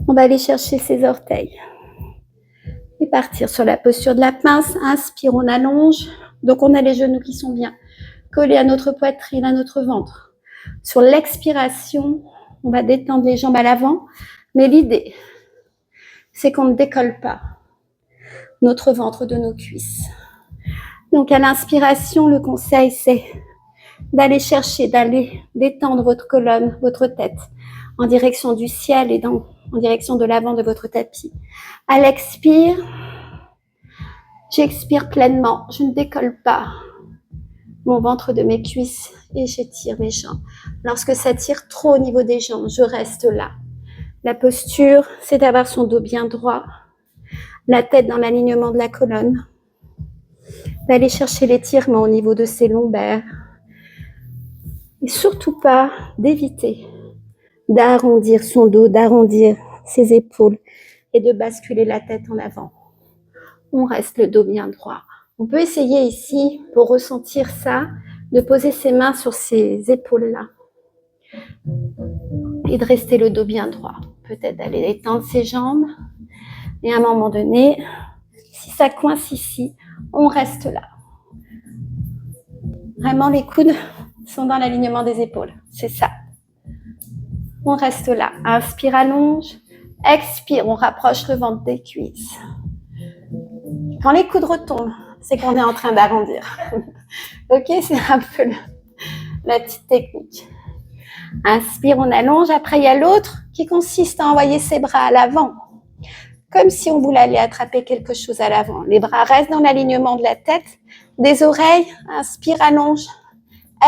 [SPEAKER 1] On va aller chercher ses orteils et partir sur la posture de la pince. Inspire, on allonge. Donc on a les genoux qui sont bien collés à notre poitrine, à notre ventre. Sur l'expiration, on va détendre les jambes à l'avant. Mais l'idée, c'est qu'on ne décolle pas notre ventre de nos cuisses. Donc à l'inspiration, le conseil, c'est d'aller chercher, d'aller détendre votre colonne, votre tête, en direction du ciel et en direction de l'avant de votre tapis. À l'expire, j'expire pleinement, je ne décolle pas mon ventre de mes cuisses et j'étire mes jambes. Lorsque ça tire trop au niveau des jambes, je reste là. La posture, c'est d'avoir son dos bien droit, la tête dans l'alignement de la colonne, d'aller chercher l'étirement au niveau de ses lombaires et surtout pas d'éviter d'arrondir son dos, d'arrondir ses épaules et de basculer la tête en avant. On reste le dos bien droit. On peut essayer ici, pour ressentir ça, de poser ses mains sur ces épaules-là et de rester le dos bien droit. Peut-être d'aller étendre ses jambes et à un moment donné, si ça coince ici, on reste là. Vraiment, les coudes sont dans l'alignement des épaules. C'est ça. On reste là. Inspire, allonge. Expire, on rapproche le ventre des cuisses. Quand les coudes retombent, c'est qu'on est en train d'arrondir. Ok, c'est un peu la petite technique. Inspire, on allonge. Après, il y a l'autre qui consiste à envoyer ses bras à l'avant, comme si on voulait aller attraper quelque chose à l'avant. Les bras restent dans l'alignement de la tête, des oreilles. Inspire, allonge.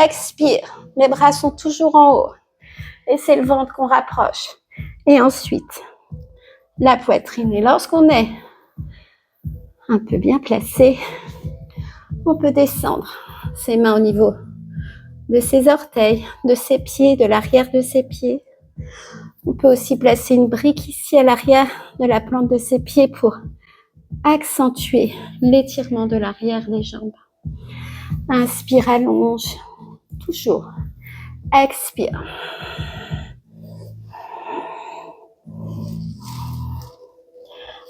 [SPEAKER 1] Expire, les bras sont toujours en haut. Et c'est le ventre qu'on rapproche. Et ensuite, la poitrine. Et lorsqu'on est un peu bien placé, on peut descendre ses mains au niveau de ses orteils, de ses pieds, de l'arrière de ses pieds. On peut aussi placer une brique ici à l'arrière de la plante de ses pieds pour accentuer l'étirement de l'arrière des jambes. Inspire, allonge. Toujours. Expire.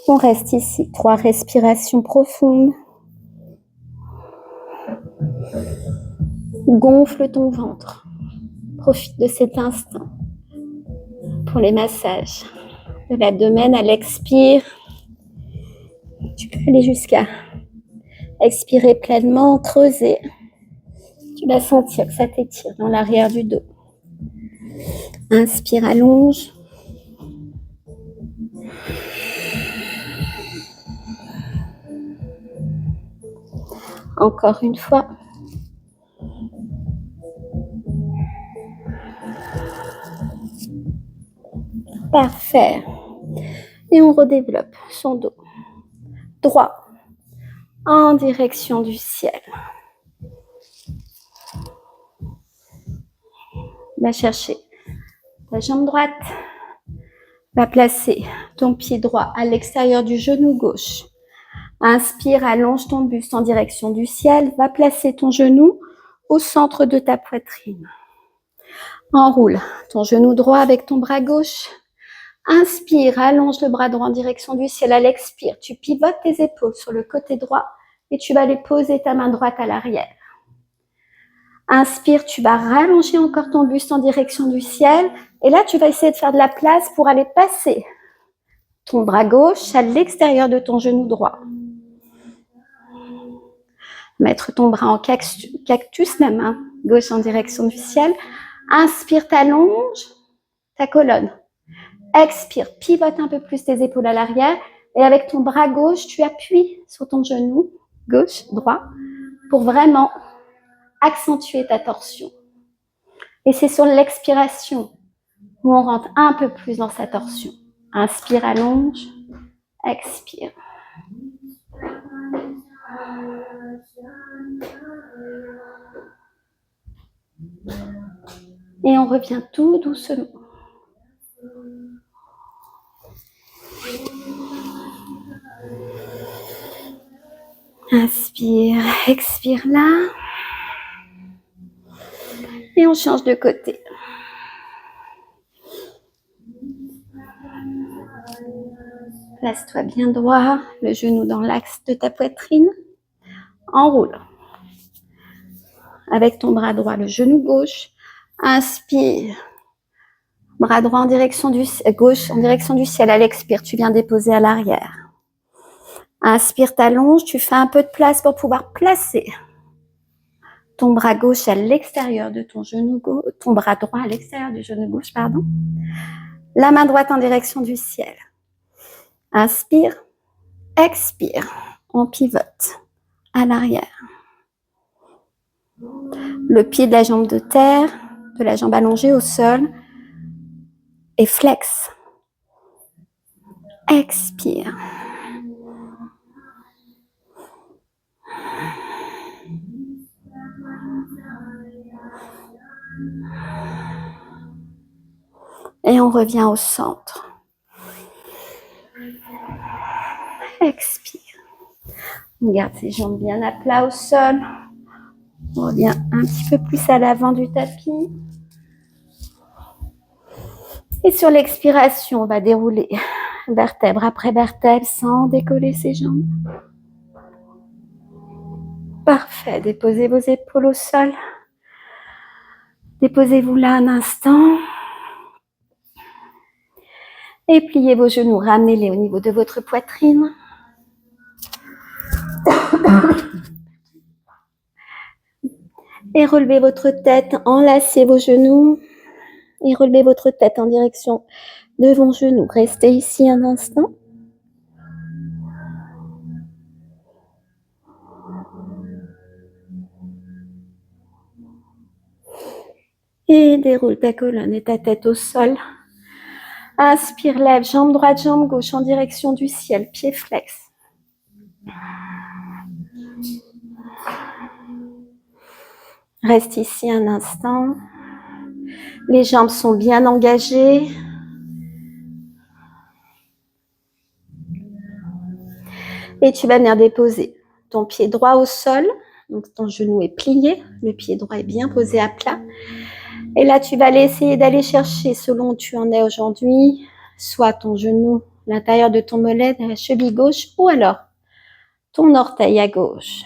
[SPEAKER 1] On reste ici. 3 respirations profondes. Gonfle ton ventre. Profite de cet instant pour les massages de l'abdomen. À l'expire, tu peux aller jusqu'à expirer pleinement, creuser. Tu vas sentir que ça t'étire dans l'arrière du dos. Inspire, allonge. Encore une fois. Parfait. Et on redéveloppe son dos. Droit. En direction du ciel. Va chercher ta jambe droite. Va placer ton pied droit à l'extérieur du genou gauche. Inspire, allonge ton buste en direction du ciel. Va placer ton genou au centre de ta poitrine. Enroule ton genou droit avec ton bras gauche. Inspire, allonge le bras droit en direction du ciel. À l'expire, tu pivotes tes épaules sur le côté droit et tu vas aller poser ta main droite à l'arrière. Inspire, tu vas rallonger encore ton buste en direction du ciel. Et là, tu vas essayer de faire de la place pour aller passer ton bras gauche à l'extérieur de ton genou droit. Mettre ton bras en cactus, la main gauche en direction du ciel. Inspire, t'allonges ta colonne. Expire, pivote un peu plus tes épaules à l'arrière. Et avec ton bras gauche, tu appuies sur ton genou gauche, droit, pour vraiment accentuer ta torsion. Et c'est sur l'expiration où on rentre un peu plus dans sa torsion. Inspire, allonge. Expire. Et on revient tout doucement. Inspire, expire là. Et on change de côté. Place-toi bien droit, le genou dans l'axe de ta poitrine. Enroule. Avec ton bras droit, le genou gauche. Inspire. Bras droit en direction du gauche, en direction du ciel. À l'expire, tu viens déposer à l'arrière. Inspire, t'allonges. Tu fais un peu de place pour pouvoir placer ton bras gauche à l'extérieur de ton genou gauche, ton bras droit à l'extérieur du genou gauche, pardon. La main droite en direction du ciel. Inspire, expire. On pivote à l'arrière. Le pied de la jambe de terre, de la jambe allongée au sol, et flex. Expire. Et on revient au centre. Expire. On garde ses jambes bien à plat au sol. On revient un petit peu plus à l'avant du tapis. Et sur l'expiration, on va dérouler vertèbre après vertèbre sans décoller ses jambes. Parfait. Déposez vos épaules au sol. Déposez-vous là un instant. Et pliez vos genoux. Ramenez-les au niveau de votre poitrine. Et relevez votre tête. Enlacez vos genoux. Et relevez votre tête en direction de vos genoux. Restez ici un instant. Et déroule ta colonne et ta tête au sol. Inspire, lève, jambe droite, jambe gauche en direction du ciel, pied flex. Reste ici un instant. Les jambes sont bien engagées. Et tu vas venir déposer ton pied droit au sol. Donc ton genou est plié, le pied droit est bien posé à plat. Et là, tu vas aller essayer d'aller chercher, selon où tu en es aujourd'hui, soit ton genou, l'intérieur de ton mollet, la cheville gauche, ou alors ton orteil à gauche.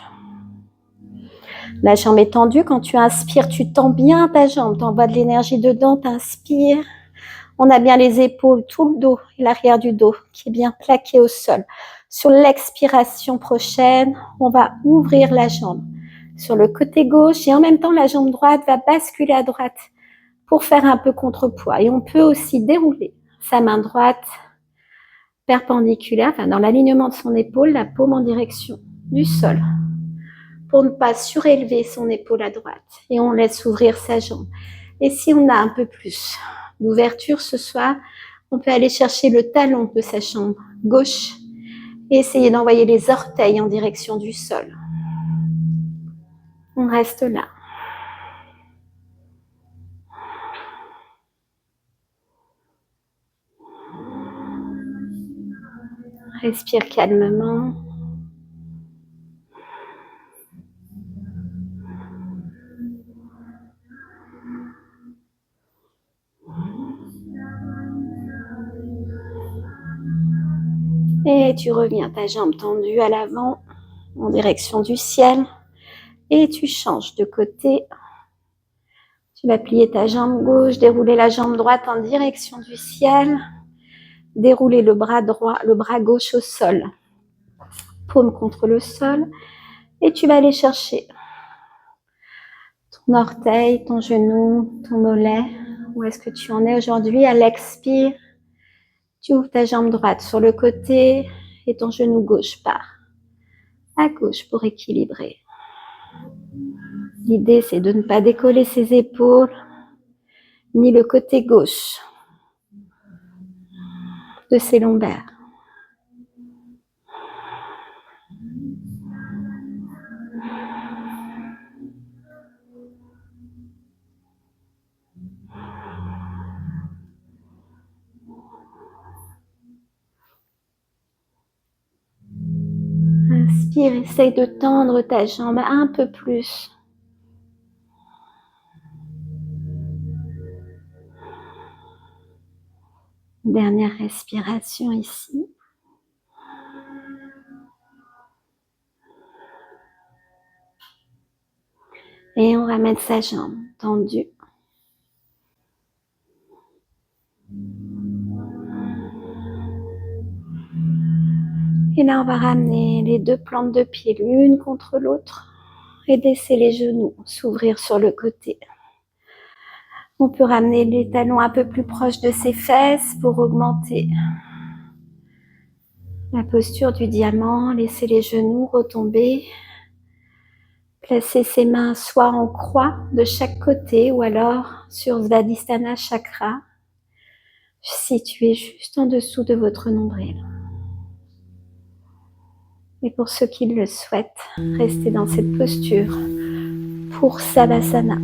[SPEAKER 1] La jambe est tendue. Quand tu inspires, tu tends bien ta jambe. Tu envoies de l'énergie dedans, tu inspires. On a bien les épaules, tout le dos et l'arrière du dos qui est bien plaqué au sol. Sur l'expiration prochaine, on va ouvrir la jambe sur le côté gauche et en même temps, la jambe droite va basculer à droite pour faire un peu contrepoids. Et on peut aussi dérouler sa main droite perpendiculaire, enfin dans l'alignement de son épaule, la paume en direction du sol, pour ne pas surélever son épaule à droite. Et on laisse ouvrir sa jambe. Et si on a un peu plus d'ouverture ce soir, on peut aller chercher le talon de sa jambe gauche et essayer d'envoyer les orteils en direction du sol. On reste là. Respire calmement. Et tu reviens ta jambe tendue à l'avant, en direction du ciel. Et tu changes de côté. Tu vas plier ta jambe gauche, dérouler la jambe droite en direction du ciel. Dérouler le bras droit, le bras gauche au sol. Paume contre le sol. Et tu vas aller chercher ton orteil, ton genou, ton mollet. Où est-ce que tu en es aujourd'hui? À l'expire, tu ouvres ta jambe droite sur le côté et ton genou gauche part à gauche pour équilibrer. L'idée, c'est de ne pas décoller ses épaules, ni le côté gauche de ses lombaires. Inspire, essaye de tendre ta jambe un peu plus. Dernière respiration ici. Et on ramène sa jambe tendue. Et là, on va ramener les deux plantes de pied l'une contre l'autre et laisser les genoux s'ouvrir sur le côté. On peut ramener les talons un peu plus proches de ses fesses pour augmenter la posture du diamant. Laisser les genoux retomber. Placer ses mains soit en croix de chaque côté ou alors sur Svadhisthana Chakra, situé juste en dessous de votre nombril. Et pour ceux qui le souhaitent, restez dans cette posture pour Savasana.